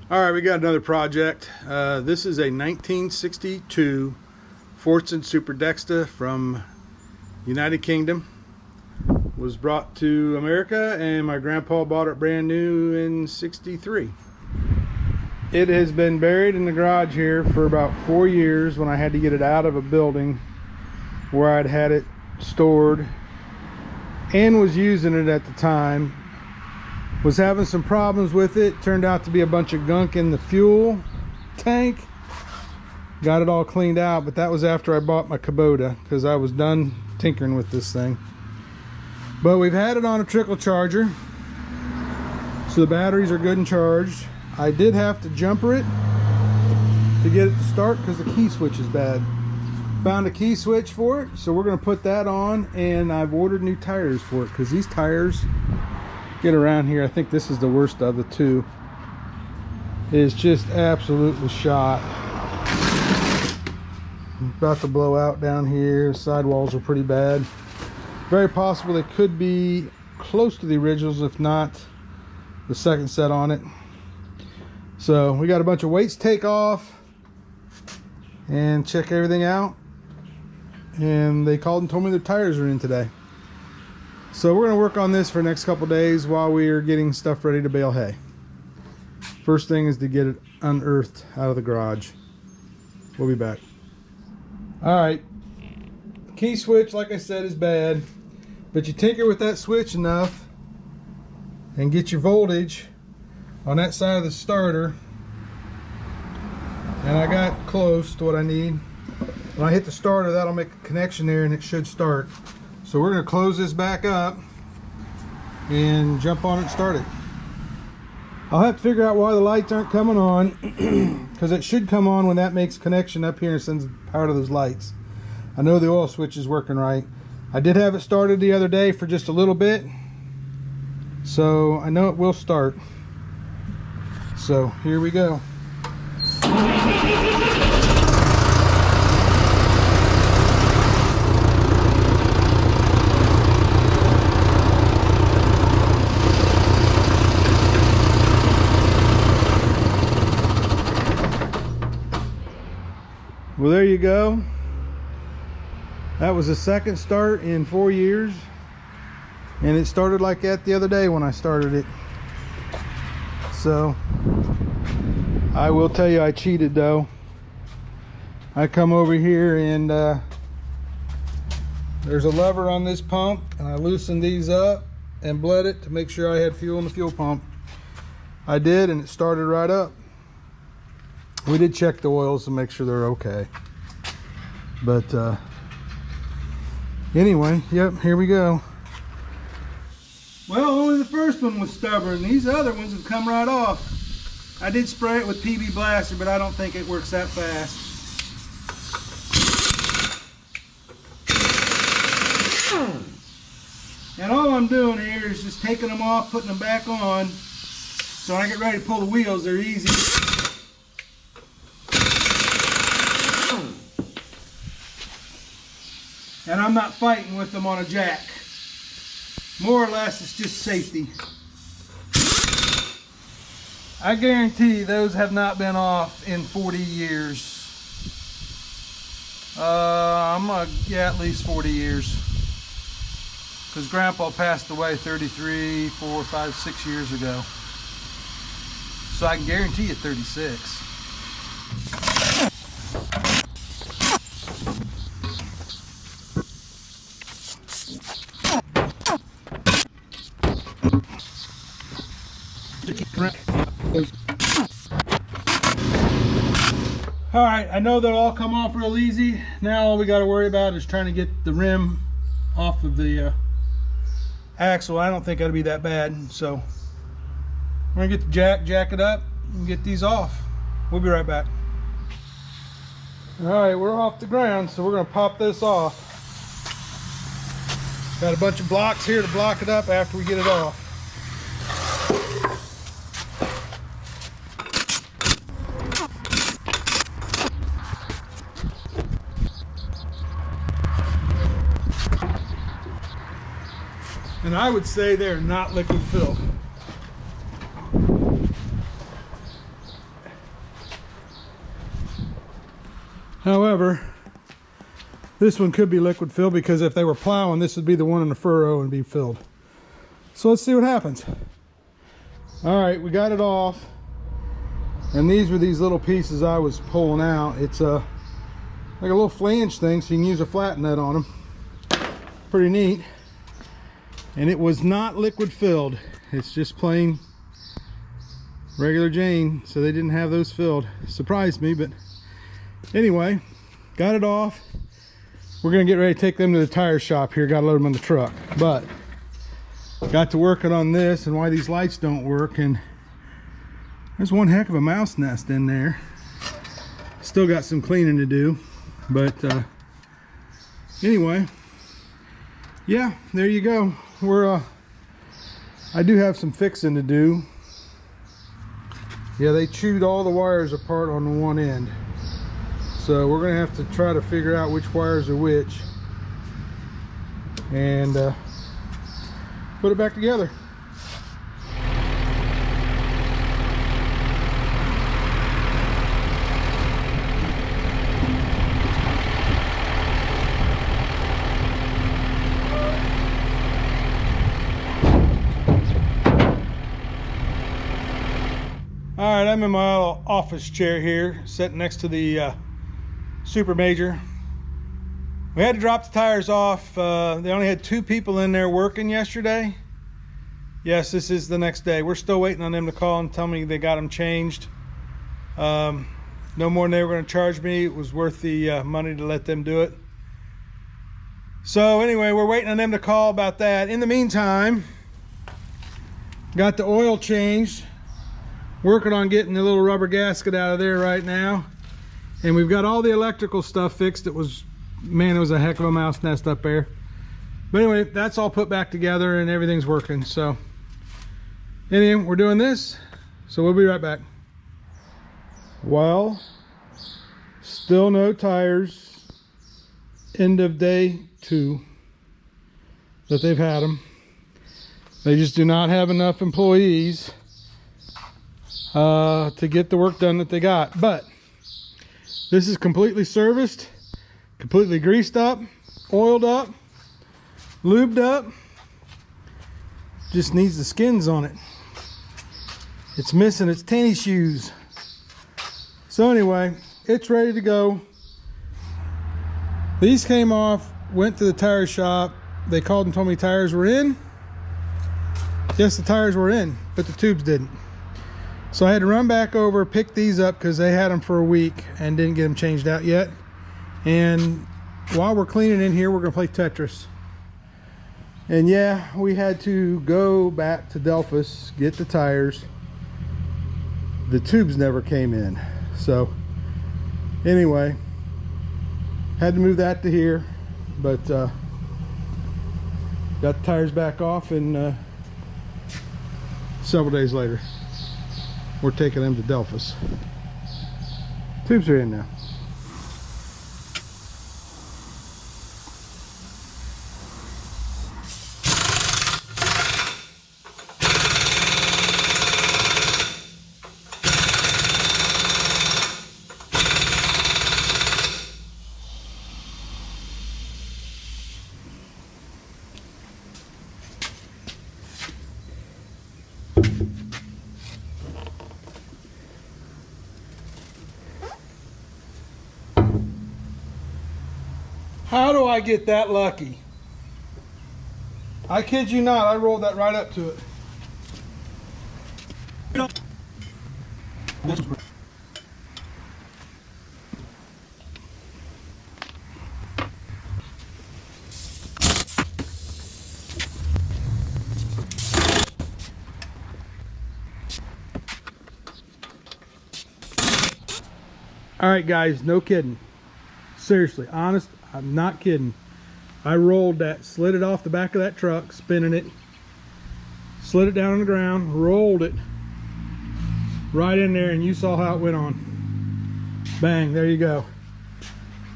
All right, we got another project. This is a 1962 Fordson Super Dexta from United Kingdom. Was brought to America and my grandpa bought it brand new in '63. It has been buried in the garage here for about 4 years when I had to get it out of a building where I'd had it stored and was using it at the time. Was having some problems with it. Turned out to be a bunch of gunk in the fuel tank. Got it all cleaned out, but that was after I bought my Kubota because I was done tinkering with this thing. But we've had it on a trickle charger, so the batteries are good and charged. I did have to jumper it to get it to start because the key switch is bad. Found a key switch for it, so we're going to put that on, and I've ordered new tires for it because these tires get around here. I think this is the worst of the two. It's just absolutely shot. About to blow out down here. The sidewalls are pretty bad. Very possible they could be close to the originals, if not the second set on it. So we got a bunch of weights to take off and check everything out, and they called and told me their tires are in today. So we're going to work on this for the next couple days while we are getting stuff ready to bale hay. First thing is to get it unearthed out of the garage. We'll be back. Alright, key switch, like I said, is bad, but you tinker with that switch enough and get your voltage on that side of the starter, and I got close to what I need. When I hit the starter, that'll make a connection there and it should start. So we're going to close this back up and jump on it and start it. I'll have to figure out why the lights aren't coming on because it should come on when that makes connection up here and sends power to those lights. I know the oil switch is working right. I did have it started the other day for just a little bit, so I know it will start. So here we go. Well, there you go. That was the second start in 4 years, and it started like that the other day when I started it. So I will tell you I cheated though. I come over here and there's a lever on this pump, and I loosened these up and bled it to make sure I had fuel in the fuel pump. I did, and it started right up. We did check the oils to make sure they're okay. But anyway, yep, here we go. Well, only the first one was stubborn. These other ones have come right off. I did spray it with PB Blaster, but I don't think it works that fast. And all I'm doing here is just taking them off, putting them back on. So when I get ready to pull the wheels, they're easy. And I'm not fighting with them on a jack. More or less, it's just safety. I guarantee those have not been off in 40 years. Yeah, at least 40 years. Because Grandpa passed away 33, 4, 5, 6 years ago. So I can guarantee you 36. Alright, I know they'll all come off real easy. Now all we got to worry about is trying to get the rim off of the axle. I don't think that'll be that bad. So we're going to get the jack it up, and get these off. We'll be right back. Alright, we're off the ground, so we're going to pop this off. Got a bunch of blocks here to block it up after we get it off. And I would say they're not liquid filled. However, this one could be liquid filled, because if they were plowing, this would be the one in the furrow and be filled. So let's see what happens. All right, we got it off. And these were these little pieces I was pulling out. It's like a little flange thing, so you can use a flat nut on them. Pretty neat. And it was not liquid filled. It's just plain regular Jane, so they didn't have those filled. Surprised me, but anyway, got it off. We're gonna get ready to take them to the tire shop here. Gotta load them on the truck, but got to working on this and why these lights don't work, and there's one heck of a mouse nest in there. Still got some cleaning to do, but anyway, yeah, there you go. We're I do have some fixing to do. Yeah, they chewed all the wires apart on the one end, so we're gonna have to try to figure out which wires are which and put it back together. All right, I'm in my office chair here, sitting next to the Super Major. We had to drop the tires off. They only had 2 people in there working yesterday. Yes, this is the next day. We're still waiting on them to call and tell me they got them changed. No more than they were going to charge me. It was worth the money to let them do it. So anyway, we're waiting on them to call about that. In the meantime, got the oil changed. Working on getting the little rubber gasket out of there right now, and we've got all the electrical stuff fixed. It was, man, it was a heck of a mouse nest up there, but anyway, that's all put back together and everything's working. So anyway, we're doing this, so we'll be right back. Well, still no tires. End of day 2 that they've had them. They just do not have enough employees to get the work done that they got. But this is completely serviced, completely greased up, oiled up, lubed up. Just needs the skins on it. It's missing its tennis shoes. So anyway, it's ready to go. These came off, went to the tire shop. They called and told me tires were in. Yes, the tires were in, but the tubes didn't. So I had to run back over, pick these up because they had them for a week and didn't get them changed out yet. And while we're cleaning in here, we're gonna play Tetris. And yeah, we had to go back to Delphus, get the tires. The tubes never came in. So anyway, had to move that to here, but got the tires back off, and several days later, we're taking them to Delphus. Tubes are in now. How do I get that lucky? I kid you not, I rolled that right up to it. All right, guys, no kidding. Seriously, honest, I'm not kidding. I rolled that, slid it off the back of that truck, spinning it, slid it down on the ground, rolled it right in there, and you saw how it went on. Bang, there you go.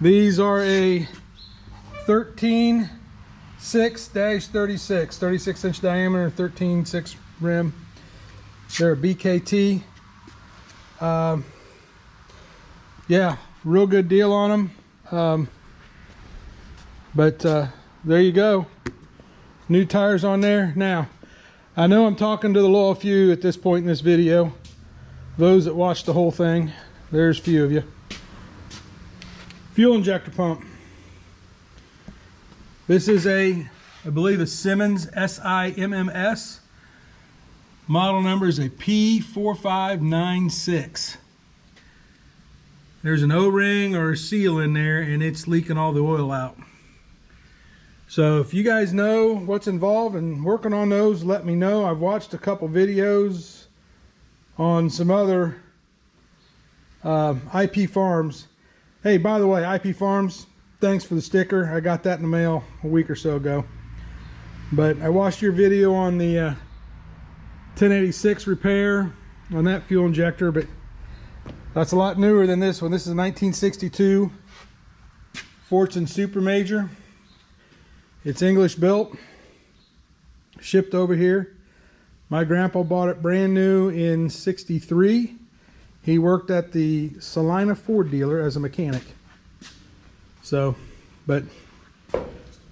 These are a 13.6-36, 36-inch diameter, 13.6 rim. They're a BKT. Yeah, real good deal on them. But there you go. New tires on there. Now, I know I'm talking to the loyal few at this point in this video. Those that watch the whole thing, there's a few of you. Fuel injector pump. This is I believe a Simmons SIMMS. Model number is a P4596. There's an O-ring or a seal in there and it's leaking all the oil out. So if you guys know what's involved in working on those, let me know. I've watched a couple videos on some other IP Farms. Hey, by the way, IP Farms, thanks for the sticker. I got that in the mail a week or so ago. But I watched your video on the 1086 repair on that fuel injector, but that's a lot newer than this one. This is a 1962 Fordson Super Major. It's English built, shipped over here. My grandpa bought it brand new in '63. He worked at the Salina Ford dealer as a mechanic. So, but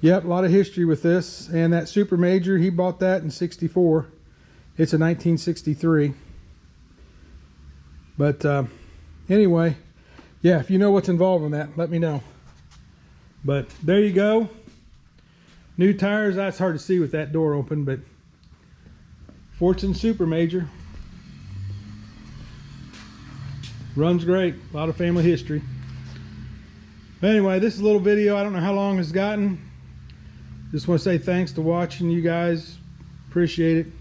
yep, a lot of history with this. And that Super Major, he bought that in '64. It's a 1963. But anyway, yeah, if you know what's involved in that, let me know. But there you go. New tires. That's hard to see with that door open, but Fordson Super Major. Runs great. A lot of family history. But anyway, this is a little video. I don't know how long it's gotten. Just want to say thanks to watching, you guys. Appreciate it.